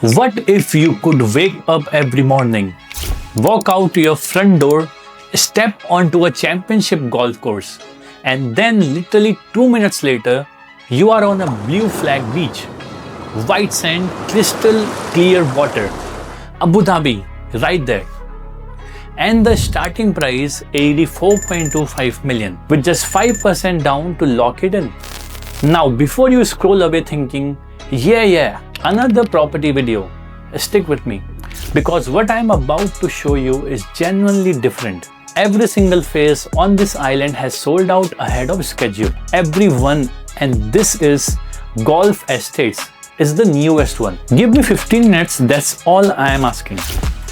What if you could wake up every morning, walk out to your front door, step onto a championship golf course, and then literally 2 minutes later, you are on a blue flag beach, white sand, crystal clear water, Abu Dhabi, right there. And the starting price AED 4.25 million with just 5% down to lock it in. Now, before you scroll away thinking, yeah, another property video, stick with me, because what I'm about to show you is genuinely different. Every single phase on this island has sold out ahead of schedule. Everyone, and this is Golf Estates, is the newest one. Give me 15 minutes, that's all I am asking.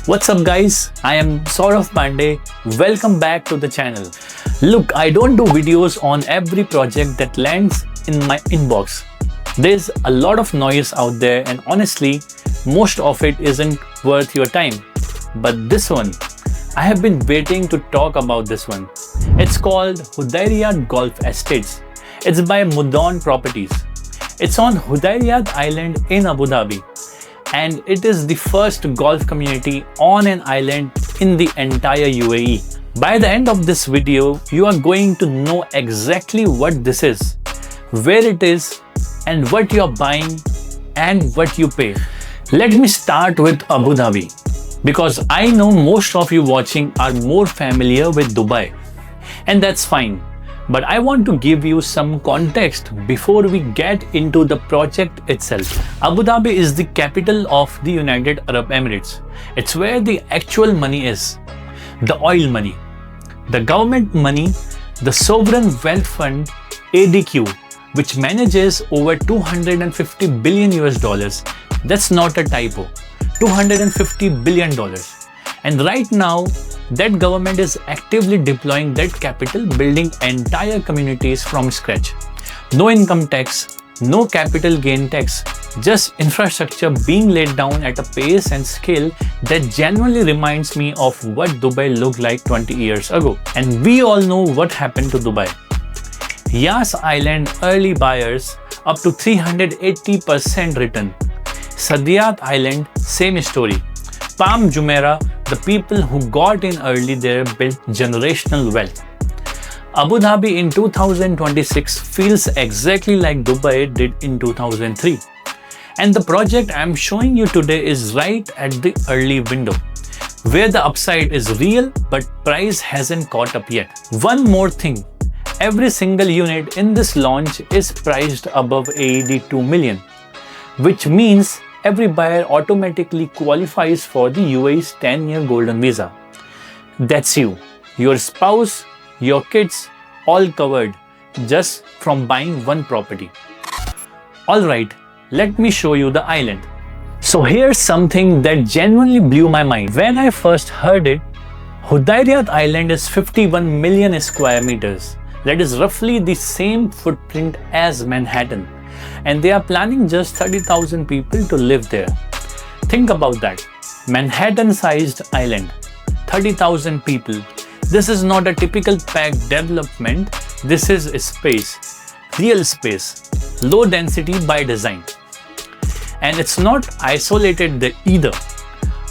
What's up guys, I am Saurav Pandey. Welcome back to the channel. Look, I don't do videos on every project that lands in my inbox. There's a lot of noise out there and honestly, most of it isn't worth your time. But this one, I have been waiting to talk about this one. It's called Hudayriyat Golf Estates. It's by Modon Properties. It's on Hudayriyat Island in Abu Dhabi. And it is the first golf community on an island in the entire UAE. By the end of this video, you are going to know exactly what this is, where it is, and what you are buying and what you pay. Let me start with Abu Dhabi, because I know most of you watching are more familiar with Dubai, and that's fine. But I want to give you some context before we get into the project itself. Abu Dhabi is the capital of the United Arab Emirates. It's where the actual money is. The oil money, the government money, the sovereign wealth fund ADQ, which manages over 250 billion US dollars. That's not a typo. $250 billion. And right now, that government is actively deploying that capital, building entire communities from scratch. No income tax, no capital gain tax, just infrastructure being laid down at a pace and scale that genuinely reminds me of what Dubai looked like 20 years ago. And we all know what happened to Dubai. Yas Island early buyers up to 380% return. Saadiyat Island, same story. Palm Jumeirah, the people who got in early there built generational wealth. Abu Dhabi in 2026 feels exactly like Dubai did in 2003. And the project I'm showing you today is right at the early window, where the upside is real but price hasn't caught up yet. One more thing, every single unit in this launch is priced above AED 2 million, which means every buyer automatically qualifies for the UAE's 10-year golden visa. That's you, your spouse, your kids, all covered just from buying one property. Alright, let me show you the island. So here's something that genuinely blew my mind. When I first heard it, Hudayriyat Island is 51 million square meters. That is roughly the same footprint as Manhattan. And they are planning just 30,000 people to live there. Think about that. Manhattan-sized island, 30,000 people. This is not a typical packed development. This is a space, real space, low density by design. And it's not isolated there either.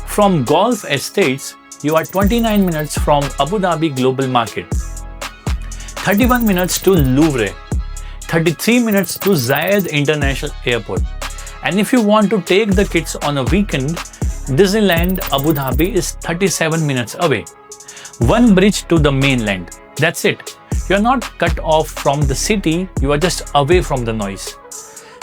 From Golf Estates, you are 29 minutes from Abu Dhabi Global Market, 31 minutes to Louvre, 33 minutes to Zayed International Airport. And if you want to take the kids on a weekend, Disneyland Abu Dhabi is 37 minutes away. One bridge to the mainland. That's it. You're not cut off from the city, you are just away from the noise.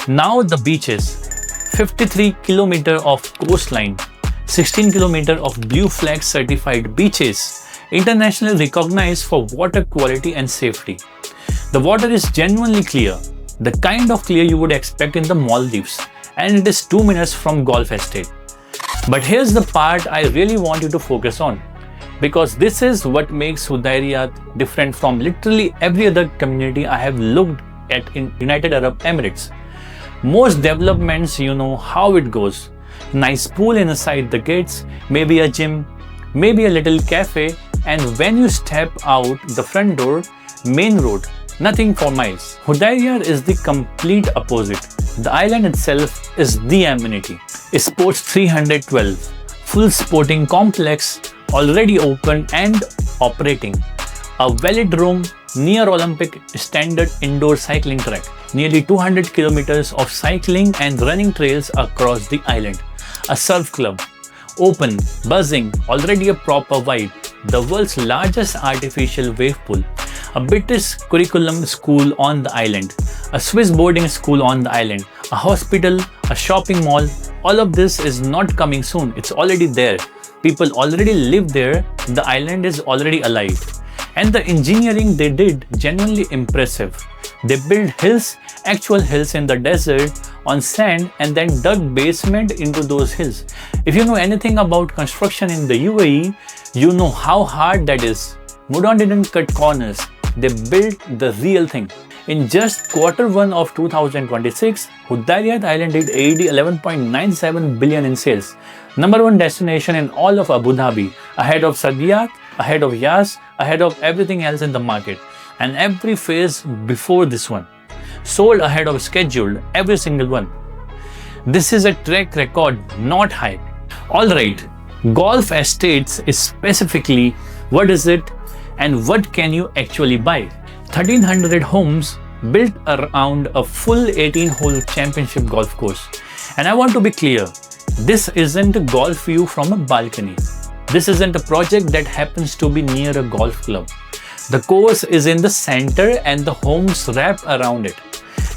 Now the beaches. 53 km of coastline, 16 km of blue flag certified beaches, internationally recognized for water quality and safety. The water is genuinely clear, the kind of clear you would expect in the Maldives, and it is 2 minutes from Golf Estate. But here's the part I really want you to focus on, because this is what makes Hudayriyat different from literally every other community I have looked at in United Arab Emirates. Most developments, you know how it goes. Nice pool inside the gates, maybe a gym, maybe a little cafe, and when you step out the front door, main road, nothing for miles. Hudayriyat is the complete opposite. The island itself is the amenity. It sports 312 full sporting complex already open and operating, a velodrome near Olympic standard indoor cycling track, nearly 200 kilometers of cycling and running trails across the island, a surf club, open, buzzing, already a proper vibe, the world's largest artificial wave pool, a British curriculum school on the island, a Swiss boarding school on the island, a hospital, a shopping mall. All of this is not coming soon, it's already there. People already live there, the island is already alive. And the engineering they did, genuinely impressive. They built hills, actual hills in the desert on sand and then dug basement into those hills. If you know anything about construction in the UAE, you know how hard that is. Modon didn't cut corners, they built the real thing. In just Q1 of 2026, Hudayriyat Island did AED 11.97 billion in sales. #1 destination in all of Abu Dhabi, ahead of Sadiyat, ahead of Yas, ahead of everything else in the market, and every phase before this one. Sold ahead of schedule, every single one. This is a track record, not hype. Alright, Golf Estates is specifically what is it and what can you actually buy? 1300 homes built around a full 18-hole championship golf course. And I want to be clear, this isn't a golf view from a balcony. This isn't a project that happens to be near a golf club. The course is in the center and the homes wrap around it.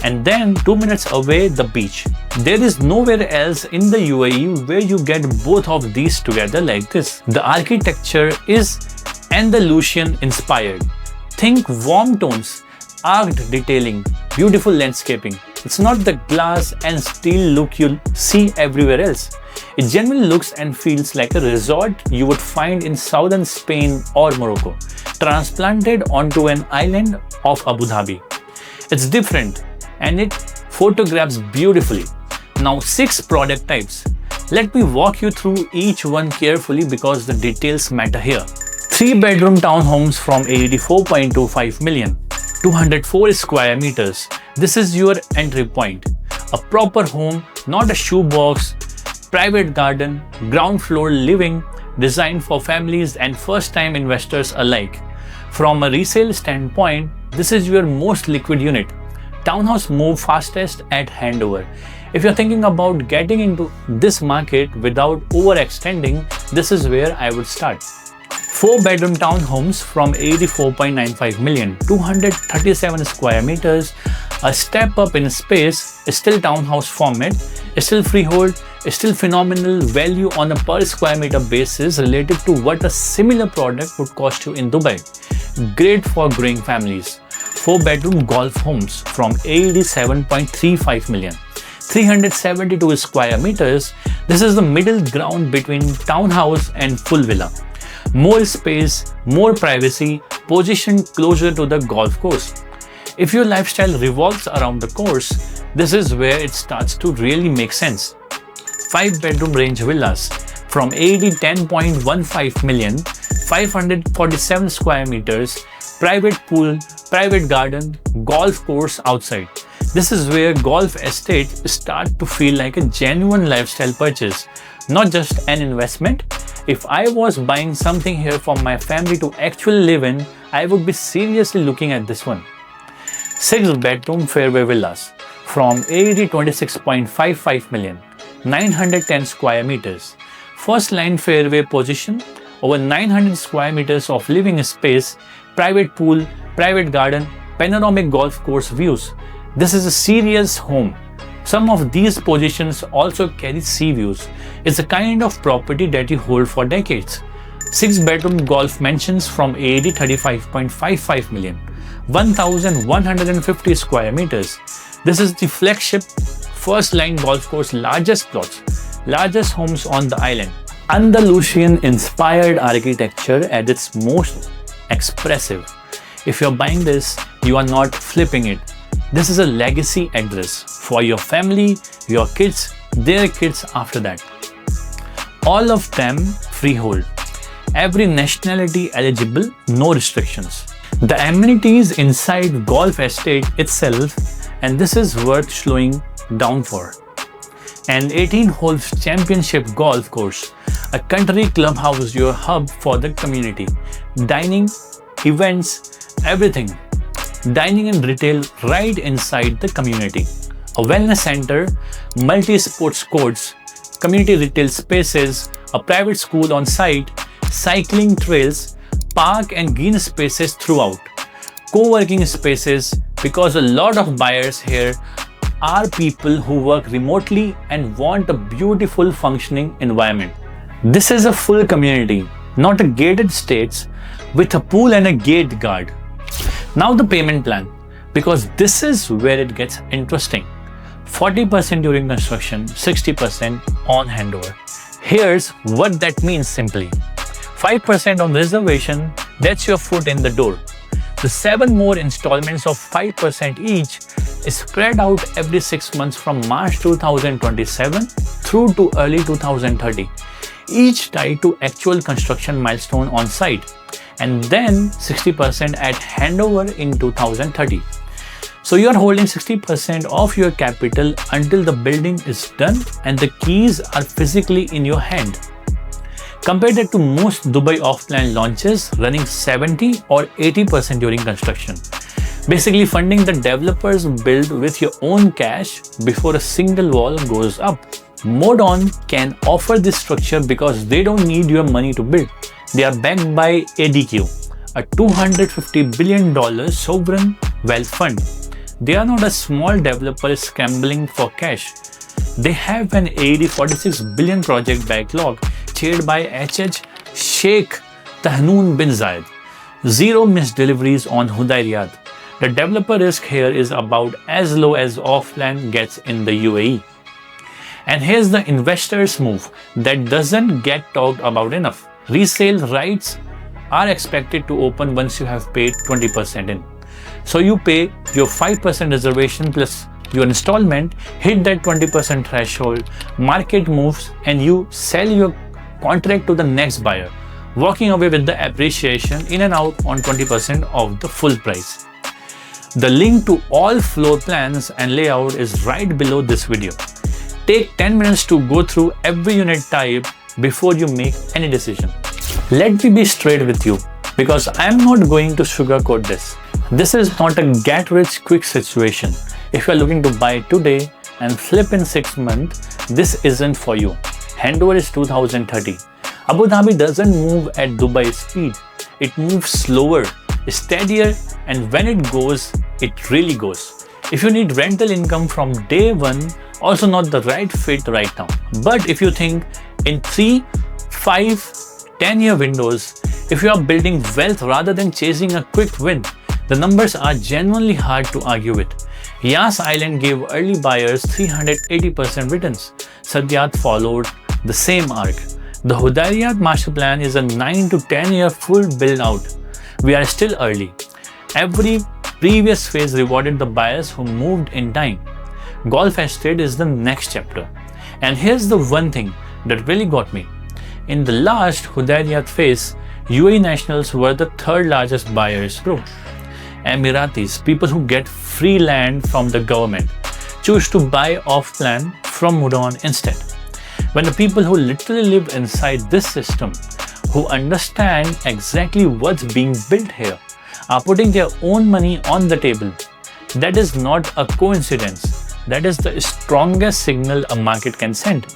And then 2 minutes away, the beach. There is nowhere else in the UAE where you get both of these together like this. The architecture is Andalusian inspired. Think warm tones, arched detailing, beautiful landscaping. It's not the glass and steel look you'll see everywhere else. It genuinely looks and feels like a resort you would find in southern Spain or Morocco, transplanted onto an island of Abu Dhabi. It's different and it photographs beautifully. Now 6 product types. Let me walk you through each one carefully because the details matter here. 3-bedroom townhomes from AED 4.25 million, 204 square meters. This is your entry point. A proper home, not a shoebox. Private garden, ground floor living, designed for families and first-time investors alike. From a resale standpoint, this is your most liquid unit. Townhouse move fastest at handover. If you're thinking about getting into this market without overextending, this is where I would start. 4-bedroom townhomes from AED 4.95 million, 237 square meters, a step up in space, still townhouse format, still freehold, still phenomenal value on a per square meter basis relative to what a similar product would cost you in Dubai. Great for growing families. 4-bedroom golf homes from AED 7.35 million, 372 square meters. This is the middle ground between townhouse and full villa. More space, more privacy, positioned closer to the golf course. If your lifestyle revolves around the course, this is where it starts to really make sense. 5-bedroom range villas from AED 10.15 million, 547 square meters, private pool, private garden, golf course outside. This is where Golf Estate start to feel like a genuine lifestyle purchase, not just an investment. If I was buying something here for my family to actually live in, I would be seriously looking at this one. 6-bedroom fairway villas from AED 26.55 million, 910 square meters. First line fairway position, over 900 square meters of living space, private pool, private garden, panoramic golf course views. This is a serious home. Some of these positions also carry sea views. It's a kind of property that you hold for decades. 6-bedroom golf mansions from AED 35.55 million, 1,150 square meters. This is the flagship first line golf course, largest plots, largest homes on the island. Andalusian inspired architecture at its most expressive. If you're buying this, you are not flipping it. This is a legacy address for your family, your kids, their kids after that. All of them freehold. Every nationality eligible, no restrictions. The amenities inside Golf Estate itself, and this is worth showing down for. An 18-hole championship golf course, a country clubhouse, your hub for the community. Dining, events, everything. Dining and retail right inside the community. A wellness center, multi-sports courts, community retail spaces, a private school on site, cycling trails, park and green spaces throughout. Co-working spaces, because a lot of buyers here are people who work remotely and want a beautiful functioning environment. This is a full community, not a gated estates with a pool and a gate guard. Now the payment plan, because this is where it gets interesting. 40% during construction, 60% on handover. Here's what that means simply. 5% on reservation, that's your foot in the door. The 7 more installments of 5% each is spread out every 6 months from March 2027 through to early 2030, each tied to actual construction milestone on site, and then 60% at handover in 2030. So you are holding 60% of your capital until the building is done and the keys are physically in your hand. Compare that to most Dubai off-plan launches running 70 or 80% during construction. Basically funding the developer's build with your own cash before a single wall goes up. Modon can offer this structure because they don't need your money to build. They are backed by ADQ, a $250 billion sovereign wealth fund. They are not a small developer scrambling for cash. They have an AED 46 billion project backlog chaired by Sheikh Tahnoon bin Zayed. Zero missed deliveries on Hudayriyat. The developer risk here is about as low as off-plan gets in the UAE. And here's the investor's move that doesn't get talked about enough. Resale rights are expected to open once you have paid 20% in. So you pay your 5% reservation plus your installment, hit that 20% threshold, market moves, and you sell your contract to the next buyer, walking away with the appreciation in and out on 20% of the full price. The link to all floor plans and layout is right below this video. Take 10 minutes to go through every unit type before you make any decision. Let me be straight with you, because I am not going to sugarcoat this. This is not a get-rich-quick situation. If you are looking to buy today and flip in 6 months, this isn't for you. Handover is 2030. Abu Dhabi doesn't move at Dubai speed. It moves slower, steadier, and when it goes, it really goes. If you need rental income from day one, also not the right fit right now. But if you think in 3, 5, 10-year windows, if you are building wealth rather than chasing a quick win, the numbers are genuinely hard to argue with. Yas Island gave early buyers 380% returns. Saadiyat followed the same arc. The Hudayriyat master plan is a 9 to 10 year full build out. We are still early. Every previous phase rewarded the buyers who moved in time. Golf Estate is the next chapter. And here's the one thing that really got me. In the last Hudayriyat phase, UAE nationals were the third largest buyers group. Emiratis, people who get free land from the government, choose to buy off-plan from Modon instead. When the people who literally live inside this system, who understand exactly what's being built here, are putting their own money on the table, that is not a coincidence. That is the strongest signal a market can send.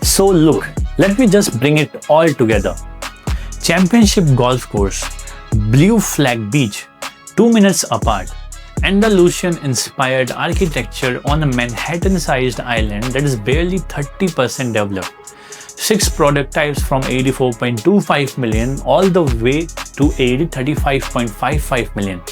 So look, let me just bring it all together. Championship golf course, blue flag beach, 2 minutes apart, Andalusian-inspired architecture on a Manhattan-sized island that is barely 30% developed. 6 product types from 84.25 million all the way to 35.55 million.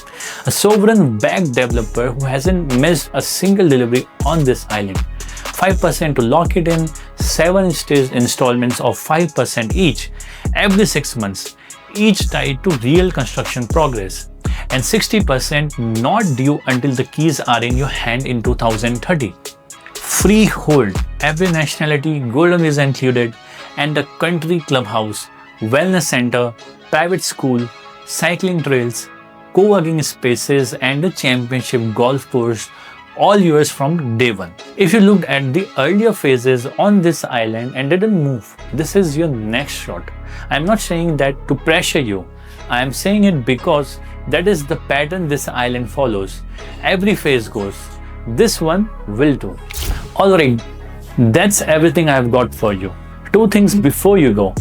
A sovereign-backed developer who hasn't missed a single delivery on this island. 5% to lock it in, 7 staged installments of 5% each every 6 months, each tied to real construction progress, and 60% not due until the keys are in your hand in 2030. Freehold, every nationality, golden visa included, and a country clubhouse, wellness center, private school, cycling trails, co-working spaces, and a championship golf course, all yours from day one. If you looked at the earlier phases on this island and didn't move, this is your next shot. I'm not saying that to pressure you. I am saying it because that is the pattern this island follows. Every phase goes. This one will too. Alright, that's everything I've got for you. Two things before you go.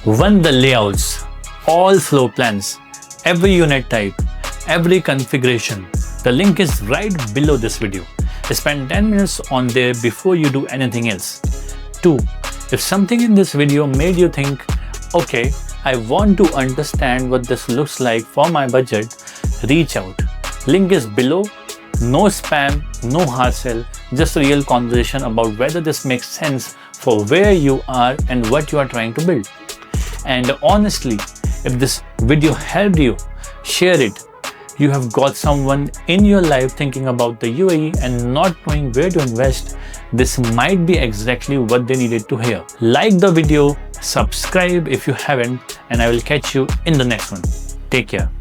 One, the layouts, all floor plans, every unit type, every configuration. The link is right below this video. Spend 10 minutes on there before you do anything else. 2. If something in this video made you think, okay, I want to understand what this looks like for my budget, reach out. Link is below. No spam, no hard sell, just a real conversation about whether this makes sense for where you are and what you are trying to build. And honestly, if this video helped you, share it. You have got someone in your life thinking about the UAE and not knowing where to invest. This might be exactly what they needed to hear. Like the video, subscribe if you haven't, and I will catch you in the next one. Take care.